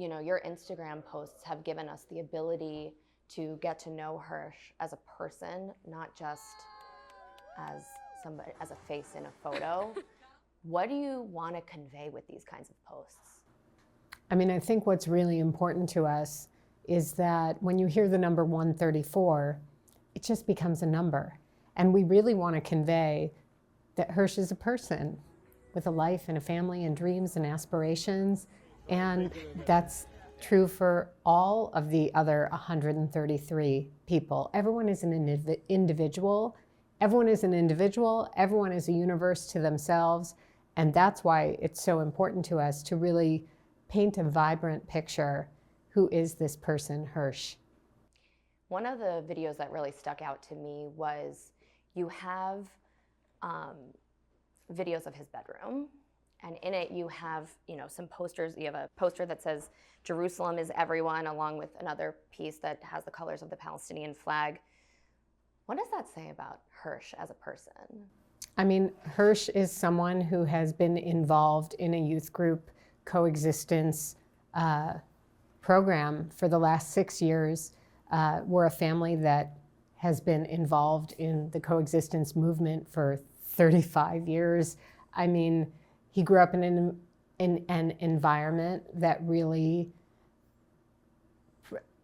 your Instagram posts have given us the ability to get to know Hirsh as a person, not just as somebody, as a face in a photo. What do you want to convey with these kinds of posts? I mean, I think what's really important to us is that when you hear the number 134, it just becomes a number. And we really want to convey that Hirsh is a person with a life and a family and dreams and aspirations. And that's true for all of the other 133 people. Everyone is an individual. Everyone is an individual. Everyone is a universe to themselves. And that's why it's so important to us to really paint a vibrant picture. Who is this person, Hirsh? One of the videos that really stuck out to me was you have videos of his bedroom, and in it you have some posters. You have a poster that says Jerusalem is everyone, along with another piece that has the colors of the Palestinian flag. What does that say about Hirsh as a person? I mean, Hirsh is someone who has been involved in a youth group coexistence program for the last 6 years. We're a family that has been involved in the coexistence movement for 35 years. I mean, he grew up in an environment that really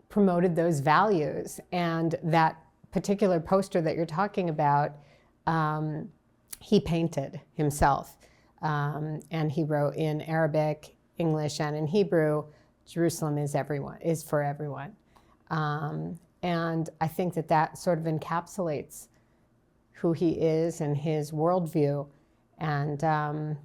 promoted those values. And that particular poster that you're talking about, he painted himself. And he wrote in Arabic, English, and in Hebrew, Jerusalem is for everyone. And I think that sort of encapsulates who he is and his worldview. And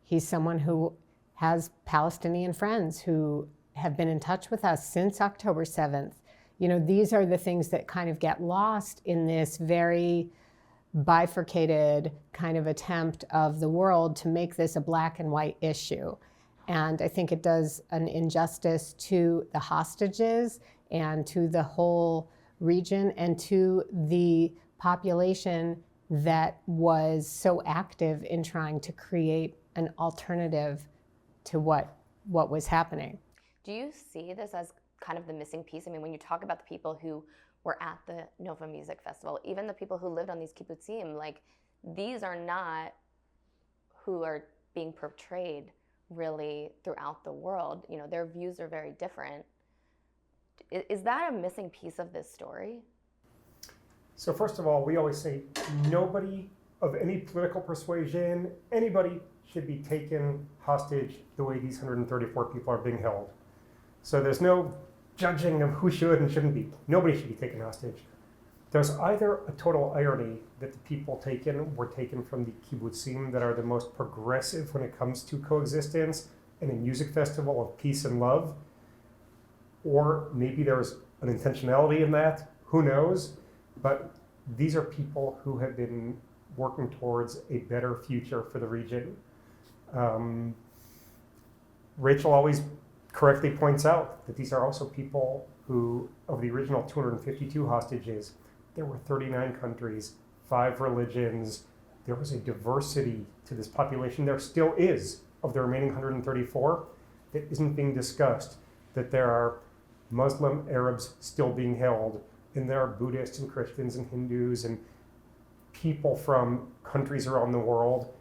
he's someone who has Palestinian friends who have been in touch with us since October 7th. These are the things that kind of get lost in this very bifurcated kind of attempt of the world to make this a black and white issue. And I think it does an injustice to the hostages and to the whole region and to the population that was so active in trying to create an alternative to what was happening. Do you see this as kind of the missing piece? I mean, when you talk about the people who were at the Nova Music Festival, even the people who lived on these kibbutzim, like, these are not who are being portrayed really throughout the world. Their views are very different. Is that a missing piece of this story? So first of all, we always say nobody of any political persuasion, anybody should be taken hostage the way these 134 people are being held. So there's no judging of who should and shouldn't be. Nobody should be taken hostage. There's either a total irony that the people taken were taken from the kibbutzim that are the most progressive when it comes to coexistence and a music festival of peace and love, or maybe there's an intentionality in that, who knows? But these are people who have been working towards a better future for the region. Rachel always correctly points out that these are also people who, of the original 252 hostages, there were 39 countries, 5 religions. There was a diversity to this population. There still is, of the remaining 134, that isn't being discussed, that there are Muslim Arabs still being held, and there are Buddhists and Christians and Hindus and people from countries around the world.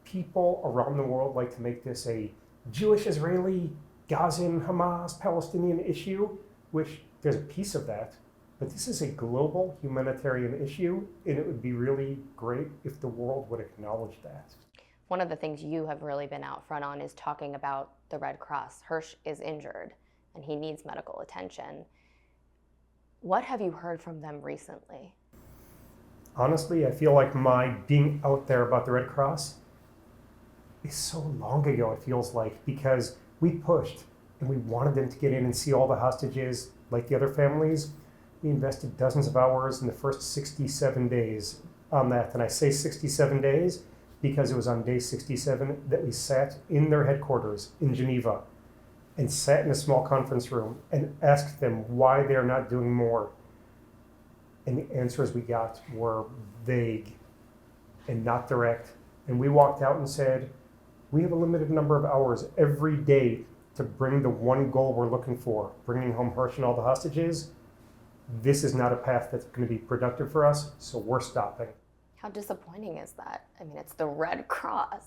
People around the world like to make this a Jewish, Israeli, Gazan, Hamas, Palestinian issue, which there's a piece of that. But this is a global humanitarian issue, and it would be really great if the world would acknowledge that. One of the things you have really been out front on is talking about the Red Cross. Hirsh is injured, and he needs medical attention. What have you heard from them recently? Honestly, I feel like my being out there about the Red Cross is so long ago, it feels like, because we pushed and we wanted them to get in and see all the hostages like the other families. We invested dozens of hours in the first 67 days on that. And I say 67 days because it was on day 67 that we sat in their headquarters in Geneva and sat in a small conference room and asked them why they're not doing more. And the answers we got were vague and not direct. And we walked out and said, we have a limited number of hours every day to bring the one goal we're looking for, bringing home Hersh and all the hostages, this is not a path that's going to be productive for us, so we're stopping. How disappointing is that? I mean, it's the Red Cross.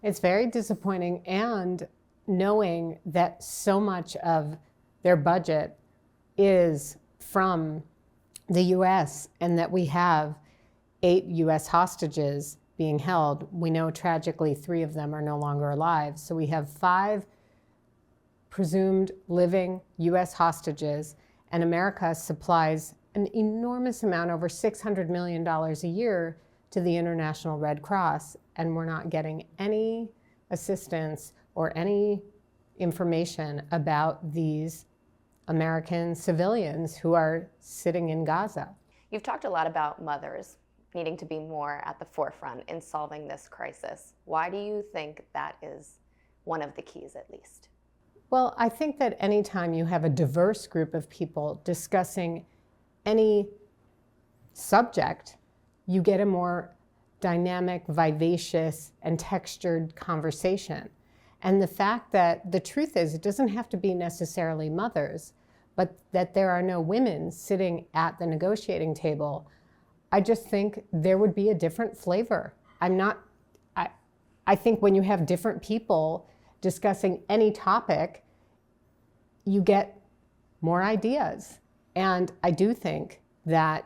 It's very disappointing, and knowing that so much of their budget is from the U.S. and that we have 8 U.S. hostages being held. We know tragically 3 of them are no longer alive. So we have 5 presumed living U.S. hostages, and America supplies an enormous amount, over $600 million a year, to the International Red Cross, and we're not getting any assistance or any information about these American civilians who are sitting in Gaza. You've talked a lot about mothers needing to be more at the forefront in solving this crisis. Why do you think that is one of the keys, at least? Well, I think that anytime you have a diverse group of people discussing any subject, you get a more dynamic, vivacious, and textured conversation. And the fact that the truth is, it doesn't have to be necessarily mothers, but that there are no women sitting at the negotiating table, I just think there would be a different flavor. I think when you have different people discussing any topic, you get more ideas. And I do think that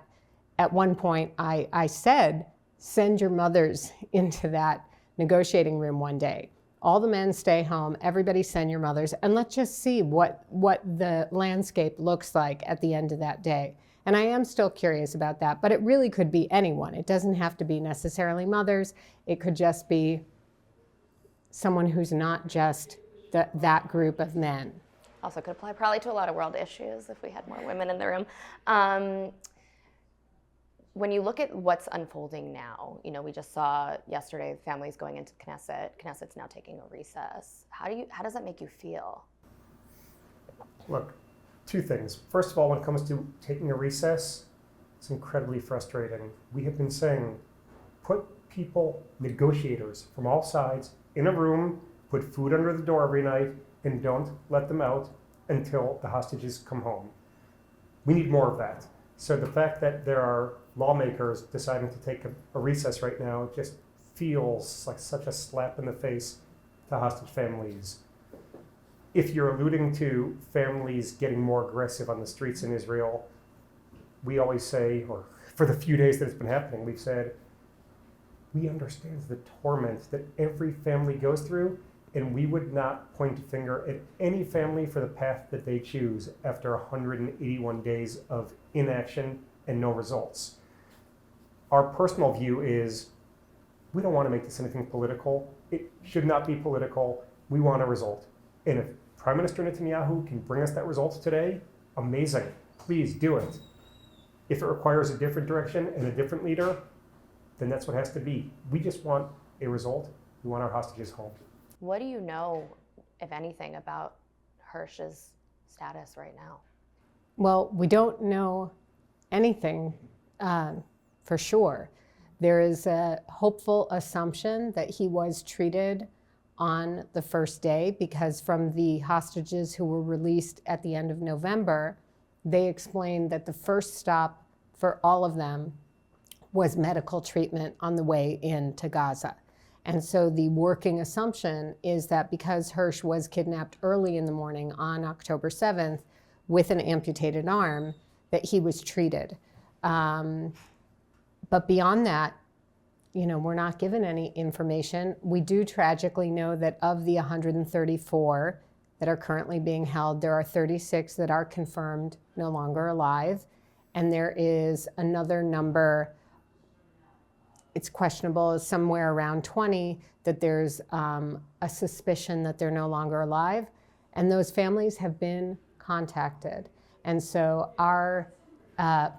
at one point I said, send your mothers into that negotiating room one day. All the men stay home, everybody send your mothers, and let's just see what the landscape looks like at the end of that day. And I am still curious about that, but it really could be anyone. It doesn't have to be necessarily mothers. It could just be someone who's not just that group of men. Also could apply probably to a lot of world issues if we had more women in the room. When you look at what's unfolding now, you know, we just saw yesterday families going into Knesset. Knesset's now taking a recess. How does that make you feel? Look, 2 things. First of all, when it comes to taking a recess, it's incredibly frustrating. We have been saying, put people, negotiators from all sides, in a room, put food under the door every night, and don't let them out until the hostages come home. We need more of that. So the fact that there are lawmakers deciding to take a recess right now just feels like such a slap in the face to hostage families. If you're alluding to families getting more aggressive on the streets in Israel, we always say, or for the few days that it's been happening, we've said, we understand the torment that every family goes through, and we would not point a finger at any family for the path that they choose after 181 days of inaction and no results. Our personal view is we don't want to make this anything political. It should not be political. We want a result. And if Prime Minister Netanyahu can bring us that result today, amazing. Please do it. If it requires a different direction and a different leader, then that's what has to be. We just want a result. We want our hostages home. What do you know, if anything, about Hersh's status right now? Well, we don't know anything for sure. There is a hopeful assumption that he was treated on the first day, because from the hostages who were released at the end of November, they explained that the first stop for all of them was medical treatment on the way into Gaza. And so the working assumption is that because Hersh was kidnapped early in the morning on October 7th with an amputated arm, that he was treated. But beyond that, you know, we're not given any information. We do tragically know that of the 134 that are currently being held, there are 36 that are confirmed no longer alive. And there is another number, it's questionable, somewhere around 20, that there's a suspicion that they're no longer alive. And those families have been contacted. And so our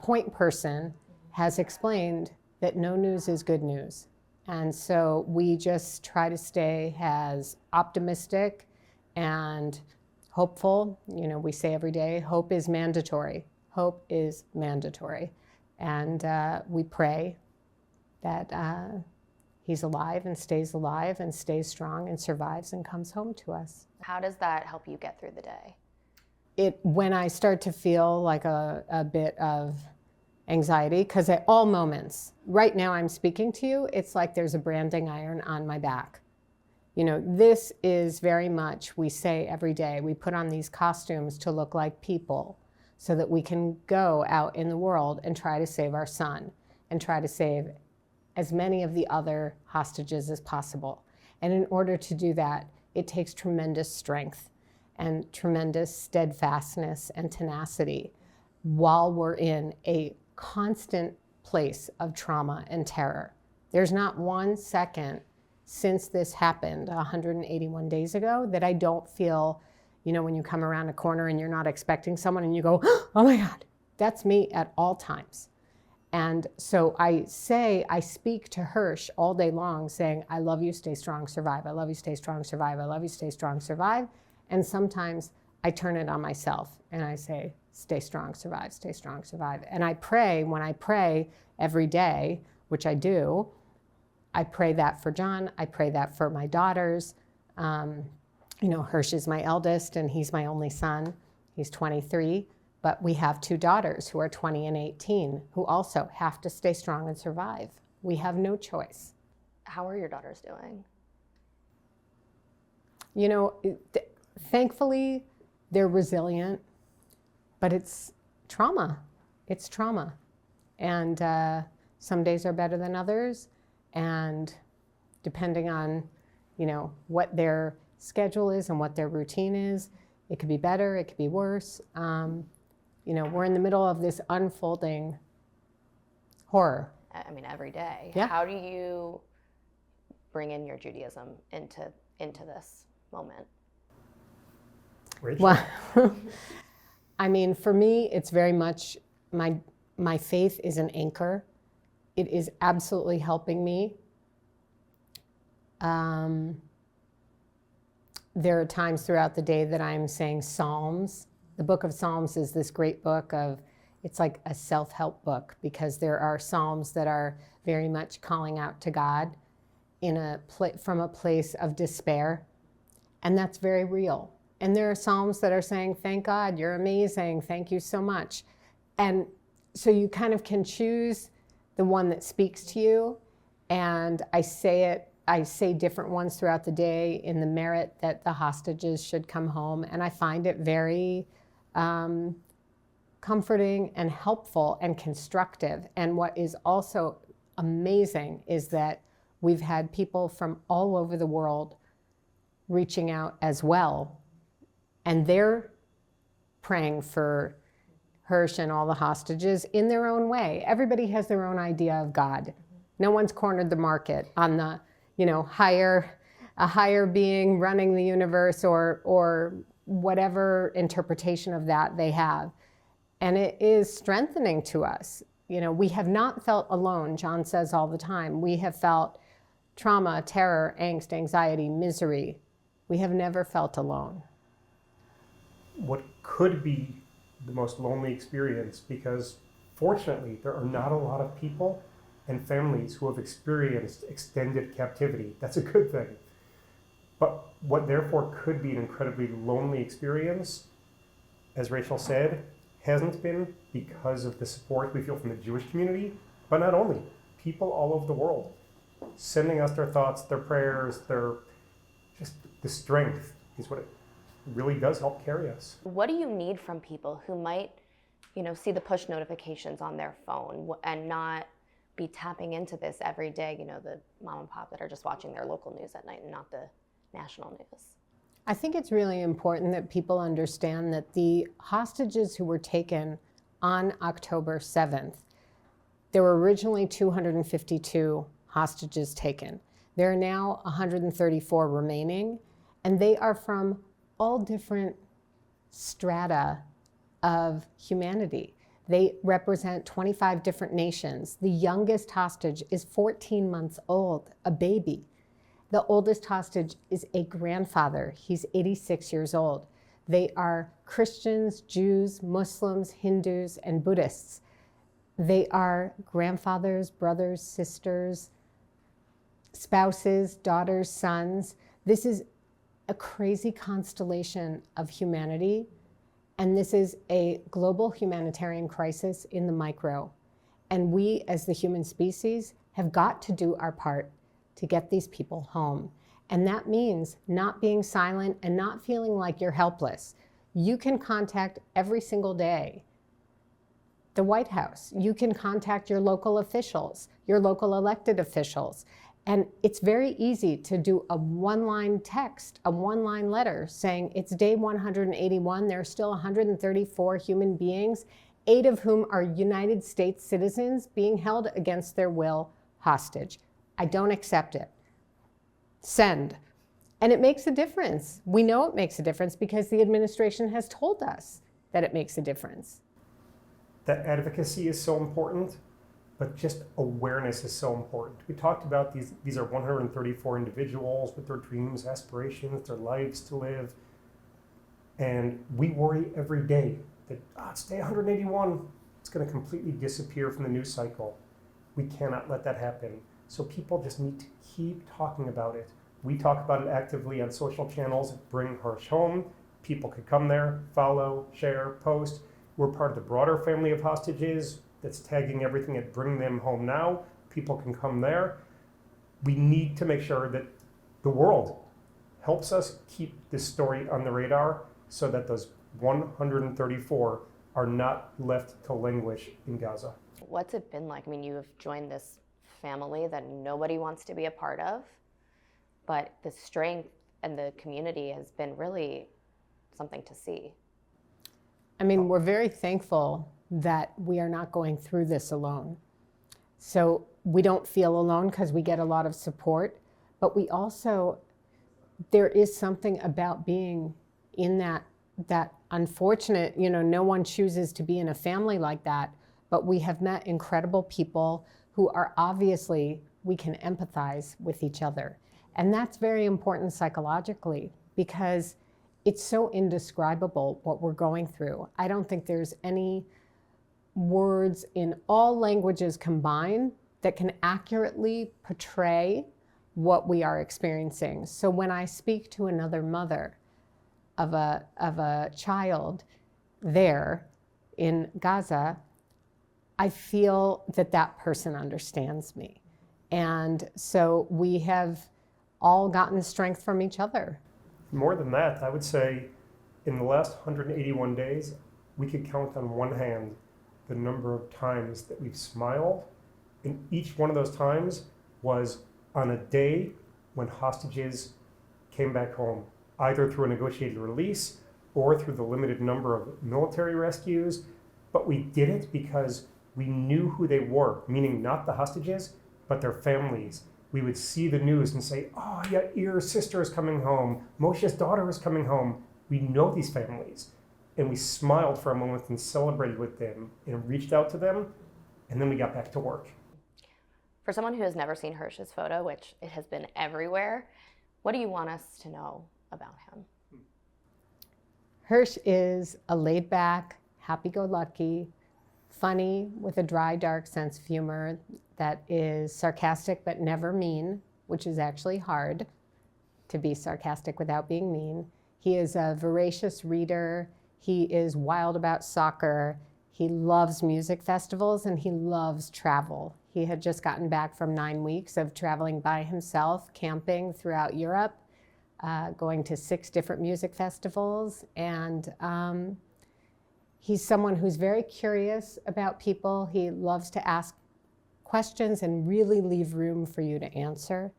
point person has explained that no news is good news. And so we just try to stay as optimistic and hopeful. You know, we say every day, hope is mandatory. Hope is mandatory. And we pray that he's alive and stays strong and survives and comes home to us. How does that help you get through the day? When I start to feel like a bit of anxiety, because at all moments, right now I'm speaking to you, it's like there's a branding iron on my back. You know, this is very much, we say every day, we put on these costumes to look like people so that we can go out in the world and try to save our son and try to save as many of the other hostages as possible. And in order to do that, it takes tremendous strength and tremendous steadfastness and tenacity while we're in a constant place of trauma and terror. There's not 1 second since this happened 181 days ago that I don't feel, you know, when you come around a corner and you're not expecting someone and you go, oh my God, that's me at all times. And so I speak to Hirsh all day long saying, I love you, stay strong, survive. I love you, stay strong, survive. I love you, stay strong, survive. And sometimes I turn it on myself and I say, stay strong, survive, stay strong, survive. And I pray, when I pray every day, which I do, I pray that for John, I pray that for my daughters. You know, Hersh is my eldest and he's my only son. He's 23, but we have 2 daughters who are 20 and 18 who also have to stay strong and survive. We have no choice. How are your daughters doing? You know, thankfully, they're resilient, but it's trauma. It's trauma. And some days are better than others. And depending on, you know, what their schedule is and what their routine is, it could be better, it could be worse. You know, we're in the middle of this unfolding horror. I mean, every day. Yeah. How do you bring in your Judaism into this moment? Rachel? Well, I mean, for me, it's very much my faith is an anchor. It is absolutely helping me. There are times throughout the day that I'm saying Psalms. The book of Psalms is this great book it's like a self-help book because there are Psalms that are very much calling out to God from a place of despair. And that's very real. And there are Psalms that are saying, thank God, you're amazing, thank you so much. And so you kind of can choose the one that speaks to you. And I say different ones throughout the day in the merit that the hostages should come home. And I find it very comforting and helpful and constructive. And what is also amazing is that we've had people from all over the world reaching out as well. And they're praying for Hersh and all the hostages in their own way. Everybody has their own idea of God. No one's cornered the market on the, you know, a higher being running the universe or whatever interpretation of that they have. And it is strengthening to us. You know, we have not felt alone, John says all the time. We have felt trauma, terror, angst, anxiety, misery. We have never felt alone. What could be the most lonely experience, because fortunately there are not a lot of people and families who have experienced extended captivity. That's a good thing. But what therefore could be an incredibly lonely experience, as Rachel said, hasn't been because of the support we feel from the Jewish community, but not only, people all over the world sending us their thoughts, their prayers, just the strength is what it really does help carry us. What do you need from people who might, you know, see the push notifications on their phone and not be tapping into this every day, you know, the mom and pop that are just watching their local news at night and not the national news? I think it's really important that people understand that the hostages who were taken on October 7th, there were originally 252 hostages taken. There are now 134 remaining, and they are from all different strata of humanity. They represent 25 different nations. The youngest hostage is 14 months old, a baby. The oldest hostage is a grandfather. He's 86 years old. They are Christians, Jews, Muslims, Hindus, and Buddhists. They are grandfathers, brothers, sisters, spouses, daughters, sons. This is a crazy constellation of humanity, and this is a global humanitarian crisis in the micro. And we, as the human species, have got to do our part to get these people home. And that means not being silent and not feeling like you're helpless. You can contact every single day the White House. You can contact your local officials, your local elected officials. And it's very easy to do a one-line text, a one-line letter saying it's day 181, there are still 134 human beings, 8 of whom are United States citizens being held against their will hostage. I don't accept it. Send. And it makes a difference. We know it makes a difference because the administration has told us that it makes a difference. That advocacy is so important, but just awareness is so important. We talked about these are 134 individuals with their dreams, aspirations, their lives to live. And we worry every day that it's day 181, it's going to completely disappear from the news cycle. We cannot let that happen. So people just need to keep talking about it. We talk about it actively on social channels, Bring Hirsh Home. People could come there, follow, share, post. We're part of the broader family of hostages that's tagging everything at Bring Them Home Now. People can come there. We need to make sure that the world helps us keep this story on the radar so that those 134 are not left to languish in Gaza. What's it been like? I mean, you have joined this family that nobody wants to be a part of, but the strength and the community has been really something to see. I mean, we're very thankful that we are not going through this alone. So we don't feel alone because we get a lot of support, but we also, there is something about being in that unfortunate, no one chooses to be in a family like that, but we have met incredible people who are obviously, we can empathize with each other. And that's very important psychologically because it's so indescribable what we're going through. I don't think there's any words in all languages combined that can accurately portray what we are experiencing. So when I speak to another mother of a child there in Gaza, I feel that that person understands me. And so we have all gotten strength from each other. More than that, I would say in the last 181 days, we could count on one hand the number of times that we've smiled. And each one of those times was on a day when hostages came back home, either through a negotiated release or through the limited number of military rescues. But we did it because we knew who they were, meaning not the hostages, but their families. We would see the news and say, oh, Yair's sister is coming home. Moshe's daughter is coming home. We know these families. And we smiled for a moment and celebrated with them and reached out to them. And then we got back to work. For someone who has never seen Hirsh's photo, which it has been everywhere, what do you want us to know about him? Hirsh is a laid-back, happy-go-lucky, funny with a dry, dark sense of humor that is sarcastic but never mean, which is actually hard to be sarcastic without being mean. He is a voracious reader. He is wild about soccer. He loves music festivals and he loves travel. He had just gotten back from 9 weeks of traveling by himself, camping throughout Europe, going to 6 different music festivals. And he's someone who's very curious about people. He loves to ask questions and really leave room for you to answer.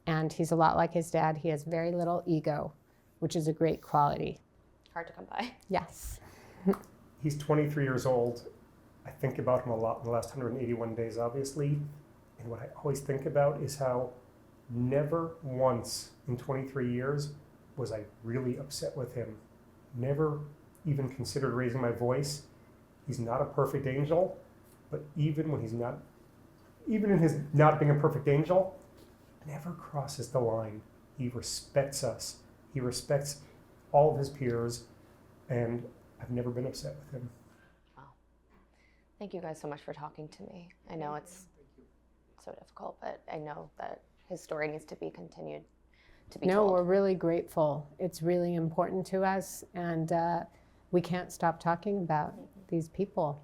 And he's a lot like his dad. He has very little ego, which is a great quality. Hard to come by. Yes. He's 23 years old. I think about him a lot in the last 181 days, obviously. And what I always think about is how never once in 23 years was I really upset with him. Never even considered raising my voice. He's not a perfect angel, but even when he's not, even in his not being a perfect angel, never crosses the line. He respects us. He respects all of his peers, and I've never been upset with him. Wow. Thank you guys so much for talking to me. I know it's so difficult, but I know that his story needs to be continued to be No, told. we're really grateful. It's really important to us, and we can't stop talking about these people.